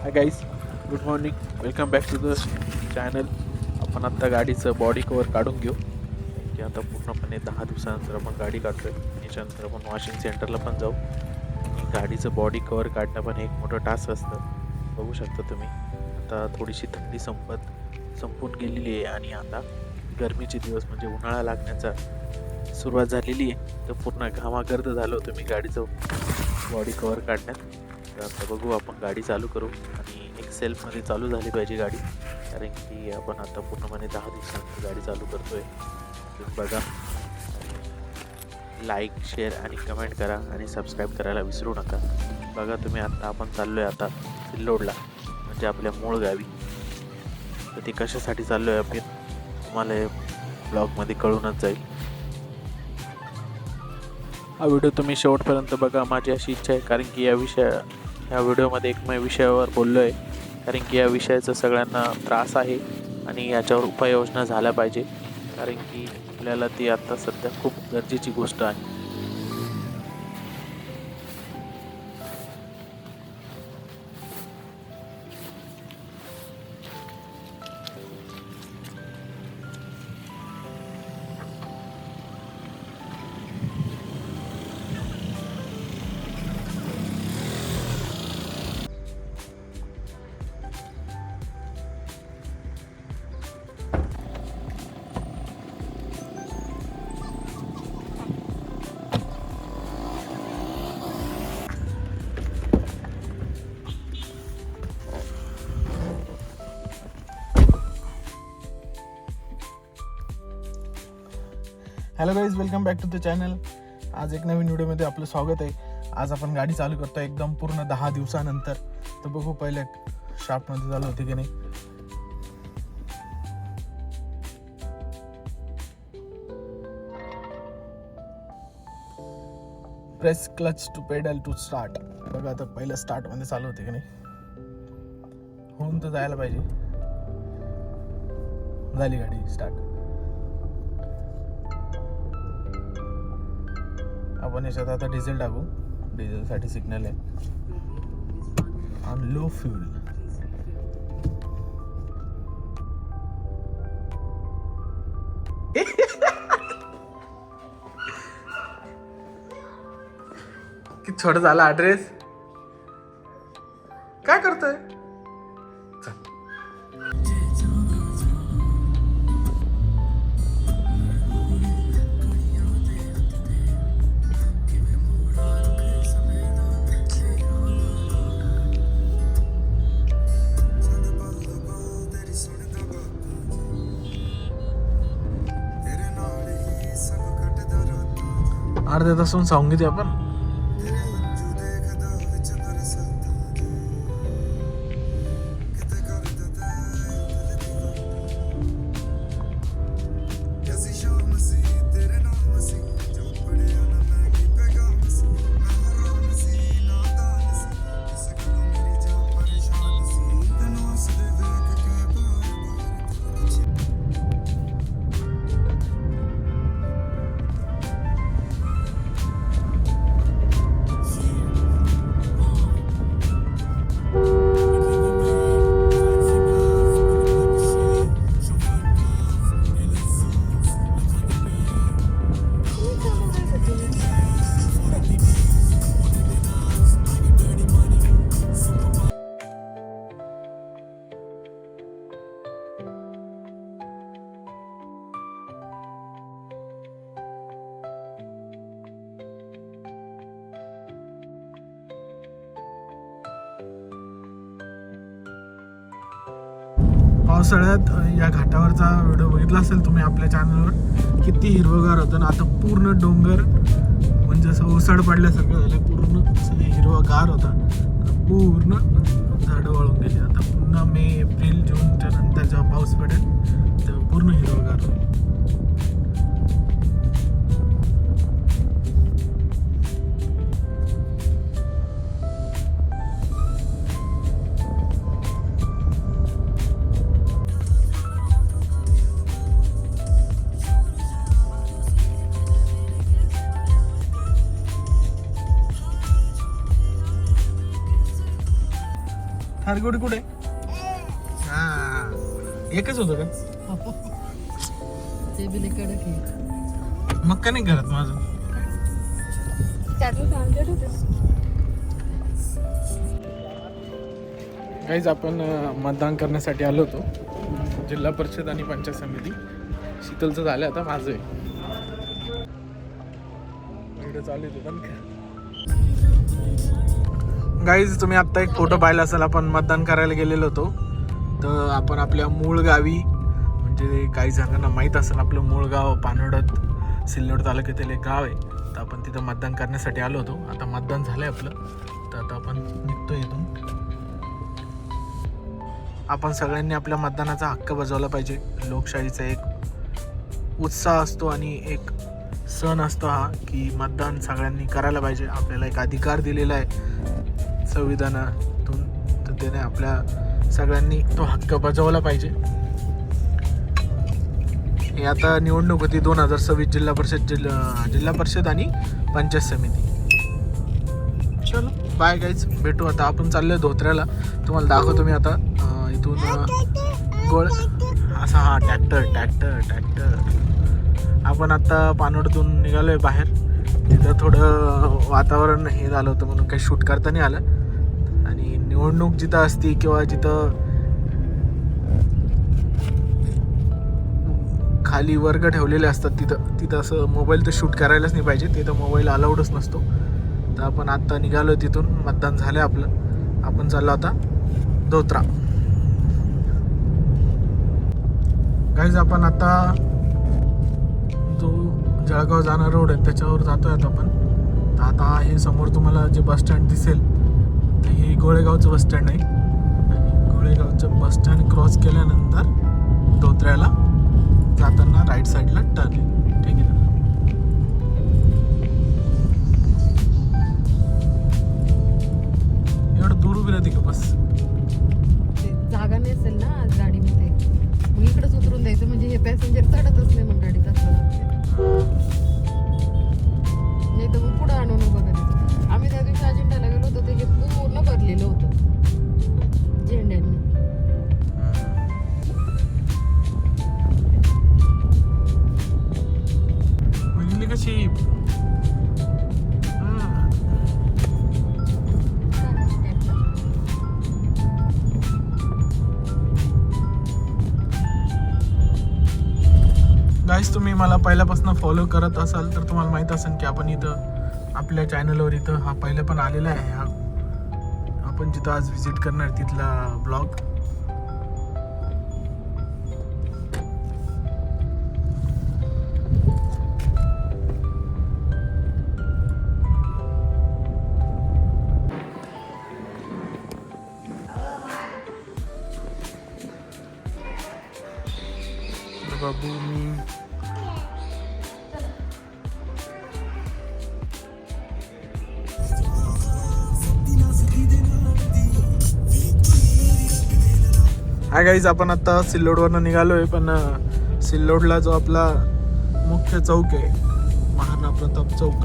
High guys, good morning. Welcome back to the channel. आपण आत्ता गाडीचं बॉडी कवर काढून घेऊ, की आता पूर्णपणे 10 दिवसानंतर आपण गाडी काढतोय. याच्यानंतर आपण वॉशिंग सेंटरला पण जाऊ आणि गाडीचं बॉडी कवर काढणं पण एक मोठं टास्क असतं. बघू शकता तुम्ही, आता थोडीशी थंडी संपून गेलेली आहे आणि आता गरमीचे दिवस म्हणजे उन्हाळा लागण्याचा सुरुवात झालेली आहे. तर पूर्ण घामागर्द झालो होतो मी गाडीचं बॉडी कवर काढण्यात. तर आता बघू, आपण गाडी चालू करू आणि एक सेल्फमध्ये चालू झाली पाहिजे गाडी, कारण की आपण आता पूर्णपणे 10 दिवसांनी गाडी चालू करतोय. तुम्ही बघा, लाईक, शेअर आणि कमेंट करा आणि सबस्क्राईब करायला विसरू नका. बघा तुम्ही, आता आपण चाललो आहे आता सिल्लोडला, म्हणजे आपल्या मूळ गावी. तर ते कशासाठी चाललो आहे आपण तुम्हाला ब्लॉगमध्ये कळूनच जाईल. हा व्हिडिओ तुम्ही शेवटपर्यंत बघा, माझी अशी इच्छा आहे, कारण की ह्या व्हिडिओमध्ये एक मी विषयावर बोललो आहे, कारण की या विषयाचा सगळ्यांना त्रास आहे आणि याच्यावर उपाययोजना झाल्या पाहिजे, कारण की आपल्याला ती आत्ता सध्या खूप गरजेची गोष्ट आहे. Hello guys, welcome back to the channel. आज एक नवीन व्हिडिओमध्ये आपलं स्वागत आहे. आज आपण गाडी चालू करतो एकदम पूर्ण 10 दिवसानंतर. तर बघू पहिले शार्पमध्ये चालू होती की नाही. Press clutch to pedal to start. बघा आता पहिलं स्टार्टमध्ये चालू होते की नाही. होऊन तर जायला पाहिजे. झाली गाडी स्टार्ट. आपण याच्यात आता डिझेल टाकू. डिझेलसाठी सिग्नल आहे ऑन लो फ्यूल. किती छोटा झाला ॲड्रेस. काय करतोय. अर्ध्या तासून सांगितले आपण. पावसाळ्यात या घाटावरचा व्हिडिओ बघितला असेल तुम्ही आपल्या चॅनलवर. किती हिरवगार होतं ना. आता पूर्ण डोंगर म्हणजे असं ओसाड पडल्यासारखं झालं. पूर्ण असं हिरवागार होता. पूर्ण झाडं वाळून गेली. आता पुन्हा मे, एप्रिल, जूनच्या नंतर जेव्हा पाऊस पडेल तेव्हा पूर्ण हिरवगार होईल. खारगोडी कुठे? हा एकच होतं का? ते बिले कडक आहे. मग का नाही करत माझं? त्यातलं सांगत होते. काहीच आपण मतदान करण्यासाठी आलो होतो. जिल्हा परिषद आणि पंचायत समिती. शीतलचं झालं, आता माझं आहे. व्हिडिओ चालू आहे बंद कर. गाईज तुम्ही आत्ता एक फोटो पाहिला असेल, आपण मतदान करायला गेलेलो होतो. तर आपण आपल्या मूळ गावी, म्हणजे काही जणांना माहीत असेल आपलं मूळ गाव पानवडत सिल्लोड तालुक्यातील एक गाव आहे. तर आपण तिथं मतदान करण्यासाठी आलो होतो. आता मतदान झालंय आपलं, तर आता आपण निघतो इथून. आपण सगळ्यांनी आपल्या मतदानाचा हक्क बजावला पाहिजे. लोकशाहीचा एक उत्साह असतो आणि एक सण असतो हा, की मतदान सगळ्यांनी करायला पाहिजे. आपल्याला एक अधिकार दिलेला आहे संविधानातून, तर त्याने आपल्या सगळ्यांनी तो हक्क बजावला पाहिजे. हे आता निवडणूक होती 2026 जिल्हा परिषद आणि पंचायत समिती. चलो बाय गाईज, भेटू. आता आपण चाललोय धोत्र्याला. तुम्हाला दाखवतो मी आता इथून गोळ असा. हा ट्रॅक्टर. आपण आता पानवडतून निघालोय बाहेर. तिथं थोडं वातावरण हे झालं होतं म्हणून काही शूट करता नाही आलं. आणि निवडणूक जिथं असती किंवा जिथं खाली वर्ग ठेवलेले असतात तिथं असं मोबाईल तर शूट करायलाच नाही पाहिजे. तिथं मोबाईल अलाउडच नसतो. तर आपण आत्ता निघालो तिथून. मतदान झालं आपलं. आपण चाललो आता धोत्रा. गाईज आपण आता जो जळगाव जाणारा रोड आहे त्याच्यावर जातोय आता आपण. तर आता हे समोर तुम्हाला जे बस स्टँड दिसेल तर हे गोळेगावचं बस स्टँड आहे. आणि गोळेगावचं बस स्टँड क्रॉस केल्यानंतर धोत्र्याला जाताना राईट साईडला टर्न आहे. ठीक आहे ना? एवढं दूर उभी राहते का बस? जागा नसेल ना आज गाडीमध्ये, मग इकडेच उतरून द्यायचं. म्हणजे हे पॅसेंजर चढतच नाही मग गाडीत असं. नाही तर मग पुढं आणून उभं करायचं. आम्ही त्या दिवशी अजिंठाला गेलो होतो, ते हे पूर्ण भरलेलं होतं झेंड्यांनी. म्हणजे कशी गाईस, तुम्ही मला पहिल्यापासून फॉलो करत असाल तर तुम्हाला माहित असेल की आपण इथं आपल्या चॅनलवर इथं हा पहिले पण आलेला आहे. हा आपण जिथं आज व्हिजिट करणार तिथला ब्लॉग. बाबू मी हाय गाईज, आपण आता सिल्लोडवरनं निघालोय. पण सिल्लोडला जो आपला मुख्य चौक आहे महाराणा प्रताप चौक,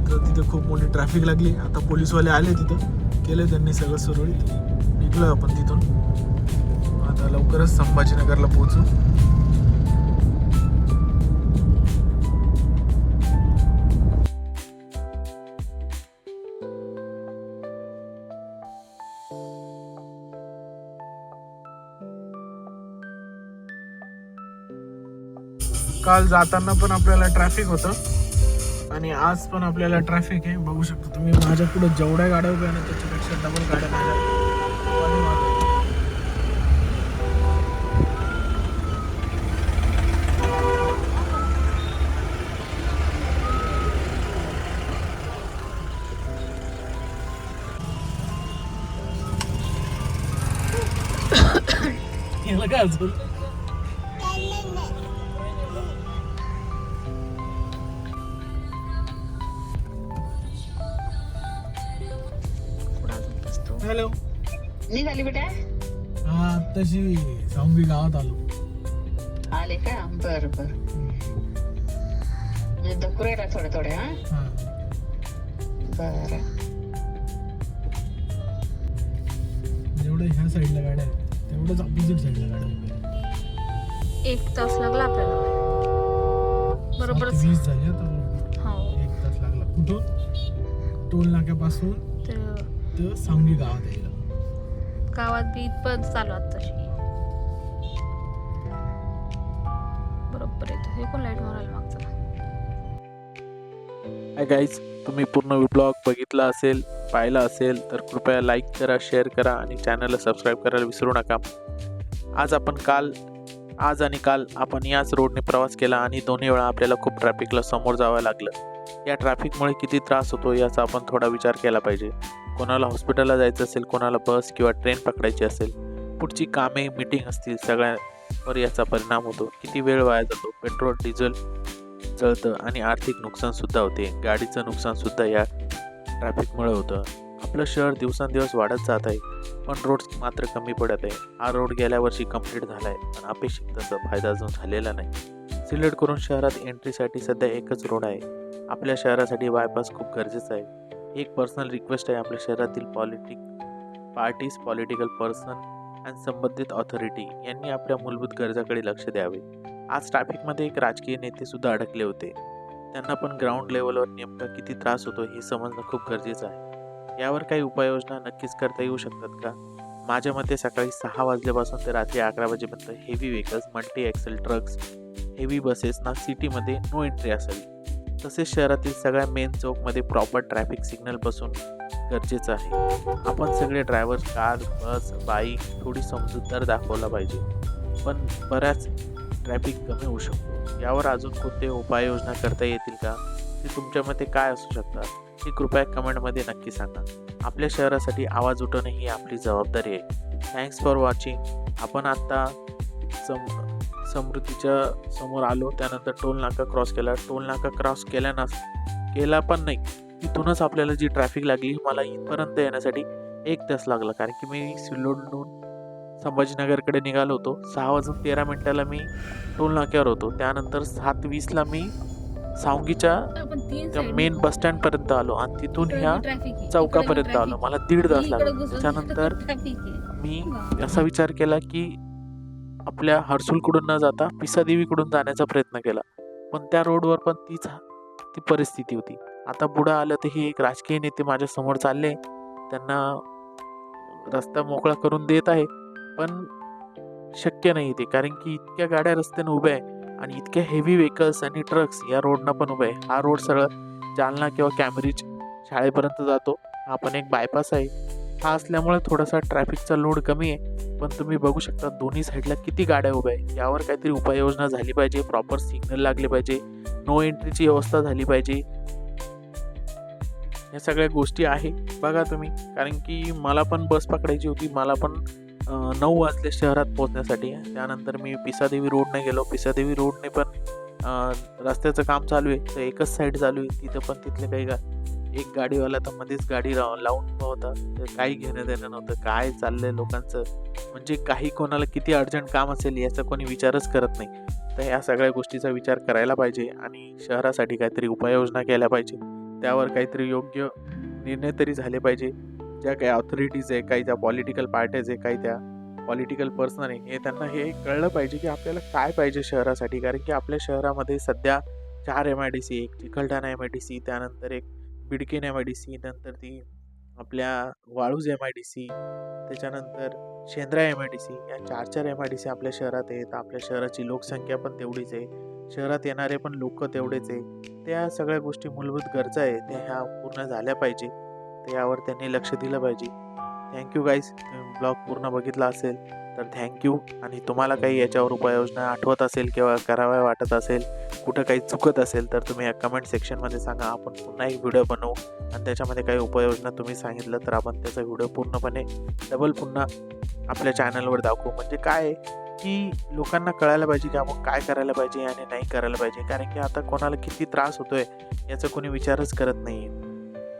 तर तिथे खूप मोठी ट्रॅफिक लागली. आता पोलीसवाले आले, तिथं केलं त्यांनी सगळं सुरळीत. निघलो आपण तिथून. आता लवकरच संभाजीनगरला पोहोचू. काल जाताना पण आपल्याला ट्रॅफिक होतं आणि आज पण आपल्याला ट्रॅफिक आहे. बघू शकता तुम्ही माझ्या पुढे जेवढ्या गाड्या उभ्या ना त्याच्यापेक्षा डबल गाड्या माझ्या पाठीमागे. याला काय अजून हॅलो निघाली बेटा. हा आत्ताशी सांगवी गावात आलो. आले का? बर बर. दकुरेला थोडे थोडे. हा बर. जेवढं ह्या साईडला गाड्या आहेत तेवढंच ऑपोजिट साईडला गाड्या उभ्या आहेत. 1 तास लागला आपल्याला बरोबर. 7:20 झाले आता. हो 1 तास लागला. कुठं? टोल नाक्यापासून तर सांगली गावात यायला. गावात बी पण चालू आहेत तशी बरोबर येतो. हे कोण लाईट मारायला मागचा. हाय गाईज, तुम्ही पूर्ण ब्लॉग बघितला असेल, पाहिला असेल तर कृपया लाईक करा, शेअर करा आणि चॅनलला सबस्क्राईब करायला विसरू नका. आज आणि काल आपण याच रोडने प्रवास केला आणि दोन्ही वेळा आपल्याला खूप ट्रॅफिकला समोर जावं लागलं. या ट्रॅफिकमुळे किती त्रास होतो याचा आपण थोडा विचार केला पाहिजे. कोणाला हॉस्पिटलला जायचं असेल, कोणाला बस किंवा ट्रेन पकडायची असेल, पुढची कामे, मीटिंग असतील, सगळ्यावर याचा परिणाम होतो. किती वेळ वाया जातो, पेट्रोल डिझेल जळतं आणि आर्थिक नुकसानसुद्धा होते. गाडीचं नुकसानसुद्धा या ट्रॅफिकमुळे होतं. आपलं शहर दिवसेंदिवस वाढत जात आहे, पण रोड मात्र कमी पडत आहे. हा रोड गेल्या वर्षी कंप्लीट झाला आहे, पण अपेक्षित तसा फायदा अजून झालेला नाही. सिलेक्ट करून शहरात एंट्रीसाठी सध्या एकच रोड आहे. आपल्या शहरासाठी बायपास खूप गरजेचं आहे. एक पर्सनल रिक्वेस्ट आहे, आपल्या शहरातील पार्टीज, पॉलिटिकल पर्सन आणि संबंधित ऑथॉरिटी यांनी आपल्या मूलभूत गरजाकडे लक्ष द्यावे. आज ट्रॅफिकमध्ये एक राजकीय नेते सुद्धा अडकले होते. त्यांना पण ग्राउंड लेवलवर नेमका किती त्रास होतो हे समजणं खूप गरजेचं आहे. यावर काही उपाययोजना नक्कीच करता येऊ शकतात का? माझ्या मते सकाळी 6 वाजल्यापासून ते रात्री 11 वाजेपर्यंत heavy vehicles, multi axle trucks, heavy बसेसना सिटीमध्ये नो एंट्री असावी. तसेच शहरातील सगळ्या मेन चौकमध्ये प्रॉपर ट्रॅफिक सिग्नल बसून गरजेचं आहे. आपण सगळे ड्रायव्हर, कार, बस, बाईक थोडी समजूतदार दाखवला पाहिजे, पण बऱ्याच ट्रॅफिक कमी होऊ शकतो. यावर अजून कोणते उपाययोजना करता येतील का? ते तुमच्या मते काय असू शकतात हे कृपया कमेंटमध्ये नक्की सांगा. आपल्या शहरासाठी आवाज उठवणं ही आपली जबाबदारी आहे. Thanks for watching. आपण आत्ता समृद्धीच्या समोर आलो, त्यानंतर टोल नाका क्रॉस केला. टोल नाका क्रॉस केला पण नाही, तिथूनच आपल्याला जी ट्रॅफिक लागली, मला इथपर्यंत येण्यासाठी 1 तास लागला. कारण की मी सिल्लोडहून संभाजीनगरकडे निघालो होतो. 6:13 मी टोल नाक्यावर होतो. त्यानंतर 7:20 मी सावंगीच्या मेन बस स्टँडपर्यंत आलो आणि तिथून ह्या चौकापर्यंत आलो. मला 1.5 तास लागला. त्याच्यानंतर मी असा विचार केला की आपल्या हर्सुलकडून न जाता पिसादेवीकडून जाण्याचा प्रयत्न केला, पण त्या रोडवर पण ती परिस्थिती होती. आता पुढं आलं तर हे एक राजकीय नेते माझ्या समोर चालले, त्यांना रस्ता मोकळा करून देत आहे, पण शक्य नाही ते, कारण की इतक्या गाड्या रस्त्याने उभ्या आहे आणि इतक्या हेवी व्हेकल्स आणि ट्रक्स या रोडनं पण उभे आहे. हा रोड सरळ जालना किंवा कॅम्ब्रिज शाळेपर्यंत जातो. हा पण एक बायपास आहे. हा असल्यामुळे थोडासा ट्रॅफिकचा लोड कमी आहे, पण तुम्ही बघू शकता दोन्ही साईडला किती गाड्या उभ्या आहे. यावर काहीतरी उपाययोजना झाली पाहिजे. प्रॉपर सिग्नल लागले पाहिजे, नो एंट्रीची व्यवस्था झाली पाहिजे. या सगळ्या गोष्टी आहे बघा तुम्ही, कारण की मला पण बस पकडायची होती. मला पण 9 वाजले शहरात पोहोचण्यासाठी. त्यानंतर मी पिसादेवी रोडने गेलो. पिसादेवी रोडने पण रस्त्याचं काम चालू आहे, तर एकच साईड चालू आहे. तिथं पण तिथले काही एक गाडीवाला तर मध्येच गाडी लावून होता, तर काही घेणं देणं नव्हतं. काय चाललंय लोकांचं, म्हणजे काही कोणाला किती अर्जंट काम असेल याचा कोणी विचारच करत नाही. तर या सगळ्या गोष्टीचा विचार करायला पाहिजे आणि शहरासाठी काहीतरी उपाययोजना केल्या पाहिजे. त्यावर काहीतरी योग्य निर्णय तरी झाले पाहिजे. ज्या काही ऑथॉरिटीज आहे, काही त्या पॉलिटिकल पार्ट्याज आहे, काही त्या पॉलिटिकल पर्सन आहे, हे त्यांना हे कळलं पाहिजे की आपल्याला काय पाहिजे शहरासाठी. कारण की आपल्या शहरामध्ये सध्या 4 MIDC, एक चिकलठाणा MIDC, त्यानंतर एक बिडकीन MIDC, नंतर ती आपल्या वाळूज MIDC, त्याच्यानंतर शेंद्रा MIDC, या 4 MIDC आपल्या शहरात आहेत. आपल्या शहराची लोकसंख्या पण तेवढीच आहे, शहरात येणारे पण लोक तेवढेच आहे. त्या सगळ्या गोष्टी मूलभूत गरजा आहे, त्या ह्या पूर्ण झाल्या पाहिजे. तर यावर त्यांनी लक्ष दिलं पाहिजे. Thank you guys. तुम्ही ब्लॉग पूर्ण बघितला असेल तर थँक्यू. आणि तुम्हाला काही याच्यावर उपाययोजना आठवत असेल किंवा कराव्या वाटत असेल, कुठं काही चुकत असेल, तर तुम्ही या कमेंट सेक्शनमध्ये सांगा. आपण पुन्हा एक व्हिडिओ बनवू आणि त्याच्यामध्ये काही उपाययोजना तुम्ही सांगितलं तर आपण त्याचा व्हिडिओ पूर्णपणे पुन्हा आपल्या चॅनलवर दाखवू. म्हणजे काय की लोकांना कळायला पाहिजे की आपण काय करायला पाहिजे आणि नाही करायला पाहिजे. कारण की आता कोणाला किती त्रास होतोय याचा कोणी विचारच करत नाही.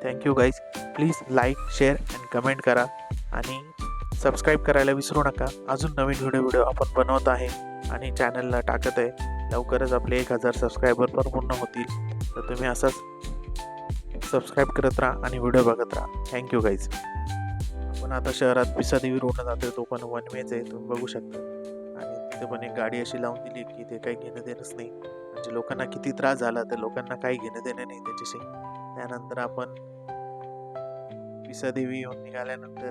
Thank you guys. Please like, share and comment करा आणि सबस्क्राईब करायला विसरू नका. अजून नवीन व्हिडिओ आपण बनवत आहे आणि चॅनलला टाकत आहे. लवकरच आपले 1000 सबस्क्रायबर पण पूर्ण होतील. तर तुम्ही असंच सबस्क्राईब करत राहा आणि व्हिडिओ बघत राहा. Thank you guys. आपण आपण आता शहरात पिसादेवी रोडला जातोय, तो पण वन वेच आहे, तुम्ही बघू शकता. आणि तिथे पण एक गाडी अशी लावून दिली की ते काही घेणं देणंच नाही. म्हणजे लोकांना किती त्रास झाला तर लोकांना काही घेणं देणं नाही त्याच्याशी. त्यानंतर आपण पिसादेवी येऊन निघाल्यानंतर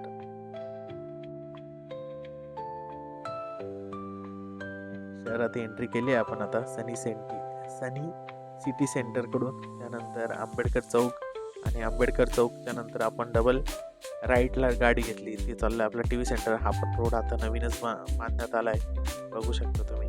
शहरात एंट्री केली आपण आता सनी सिटी सेंटर कडून. त्यानंतर आंबेडकर चौक आणि आंबेडकर चौकच्या नंतर आपण डबल राईटला गाडी घेतली. ती चाललं आपला टी व्ही सेंटर. हा पण रोड आता नवीनच बांधण्यात आला आहे, बघू शकता तुम्ही.